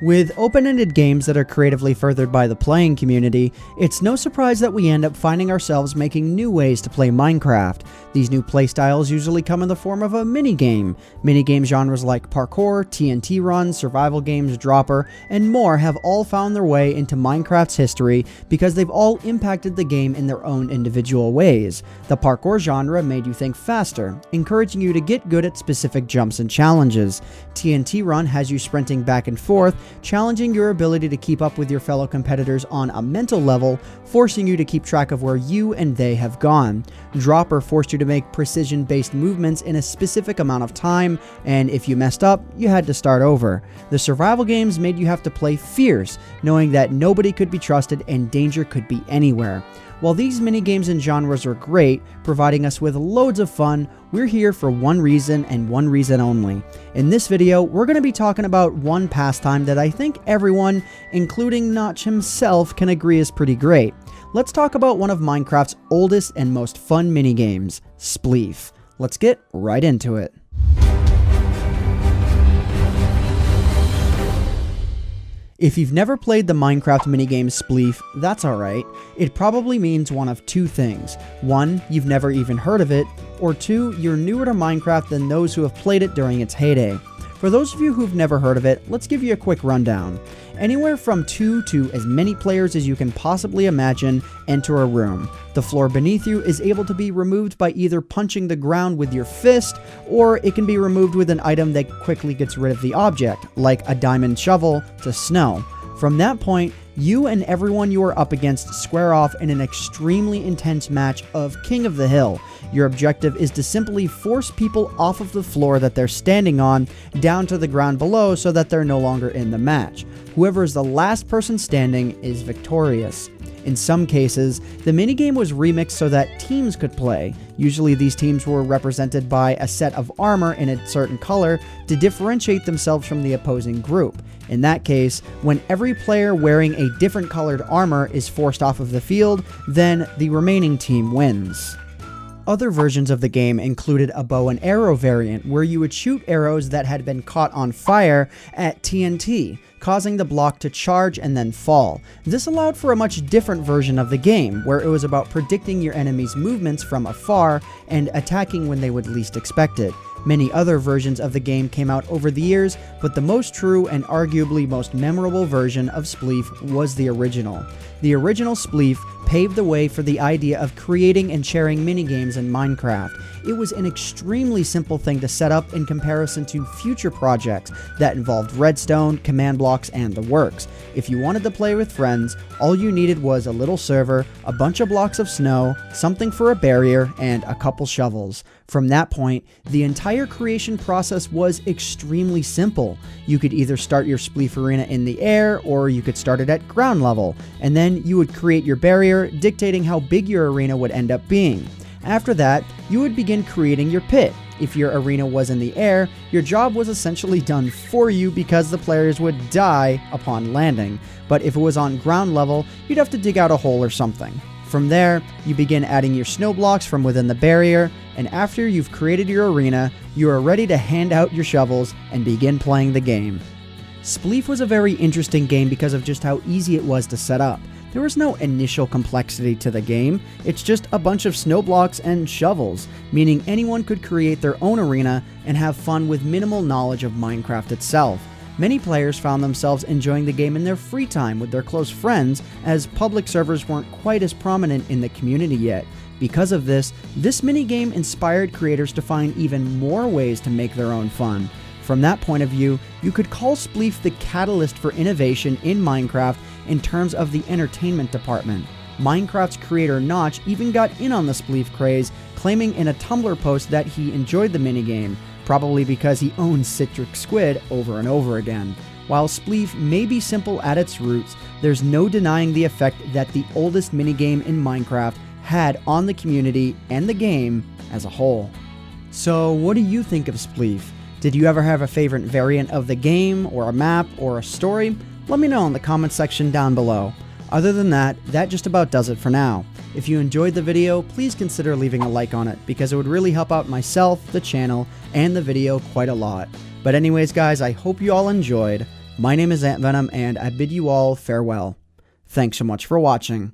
With open-ended games that are creatively furthered by the playing community, it's no surprise that we end up finding ourselves making new ways to play Minecraft. These new playstyles usually come in the form of a minigame. Minigame genres like parkour, TNT runs, survival games, dropper, and more have all found their way into Minecraft's history because they've all impacted the game in their own individual ways. The parkour genre made you think faster, encouraging you to get good at specific jumps and challenges. TNT run has you sprinting back and forth, challenging your ability to keep up with your fellow competitors on a mental level, forcing you to keep track of where you and they have gone. Dropper forced you to make precision-based movements in a specific amount of time, and if you messed up, you had to start over. The survival games made you have to play fierce, knowing that nobody could be trusted and danger could be anywhere. While these minigames and genres are great, providing us with loads of fun, we're here for one reason and one reason only. In this video, we're going to be talking about one pastime that I think everyone, including Notch himself, can agree is pretty great. Let's talk about one of Minecraft's oldest and most fun minigames, Spleef. Let's get right into it. If you've never played the Minecraft minigame Spleef, that's alright. It probably means one of two things. One, you've never even heard of it, or two, you're newer to Minecraft than those who have played it during its heyday. For those of you who've never heard of it, let's give you a quick rundown. Anywhere from 2 to as many players as you can possibly imagine enter a room. The floor beneath you is able to be removed by either punching the ground with your fist, or it can be removed with an item that quickly gets rid of the object, like a diamond shovel to snow. From that point, you and everyone you are up against square off in an extremely intense match of King of the Hill. Your objective is to simply force people off of the floor that they're standing on down to the ground below so that they're no longer in the match. Whoever is the last person standing is victorious. In some cases, the minigame was remixed so that teams could play. Usually these teams were represented by a set of armor in a certain color to differentiate themselves from the opposing group. In that case, when every player wearing a different colored armor is forced off of the field, then the remaining team wins. Other versions of the game included a bow and arrow variant where you would shoot arrows that had been caught on fire at TNT, causing the block to charge and then fall. This allowed for a much different version of the game, where it was about predicting your enemy's movements from afar and attacking when they would least expect it. Many other versions of the game came out over the years, but the most true and arguably most memorable version of Spleef was the original. The original Spleef paved the way for the idea of creating and sharing minigames in Minecraft. It was an extremely simple thing to set up in comparison to future projects that involved redstone, command blocks, and the works. If you wanted to play with friends, all you needed was a little server, a bunch of blocks of snow, something for a barrier, and a couple shovels. From that point, the entire creation process was extremely simple. You could either start your Spleef arena in the air, or you could start it at ground level, and then you would create your barrier, dictating how big your arena would end up being. After that, you would begin creating your pit. If your arena was in the air, your job was essentially done for you because the players would die upon landing. But if it was on ground level, you'd have to dig out a hole or something. From there, you begin adding your snow blocks from within the barrier, and after you've created your arena, you are ready to hand out your shovels and begin playing the game. Spleef was a very interesting game because of just how easy it was to set up. There was no initial complexity to the game, it's just a bunch of snow blocks and shovels, meaning anyone could create their own arena and have fun with minimal knowledge of Minecraft itself. Many players found themselves enjoying the game in their free time with their close friends, as public servers weren't quite as prominent in the community yet. Because of this minigame inspired creators to find even more ways to make their own fun. From that point of view, you could call Spleef the catalyst for innovation in Minecraft in terms of the entertainment department. Minecraft's creator Notch even got in on the Spleef craze, claiming in a Tumblr post that he enjoyed the minigame, probably because he owns Citric Squid over and over again. While Spleef may be simple at its roots, there's no denying the effect that the oldest minigame in Minecraft had on the community and the game as a whole. So what do you think of Spleef? Did you ever have a favorite variant of the game, or a map, or a story? Let me know in the comment section down below. Other than that, that just about does it for now. If you enjoyed the video, please consider leaving a like on it, because it would really help out myself, the channel, and the video quite a lot. But anyways guys, I hope you all enjoyed. My name is AntVenom, and I bid you all farewell. Thanks so much for watching.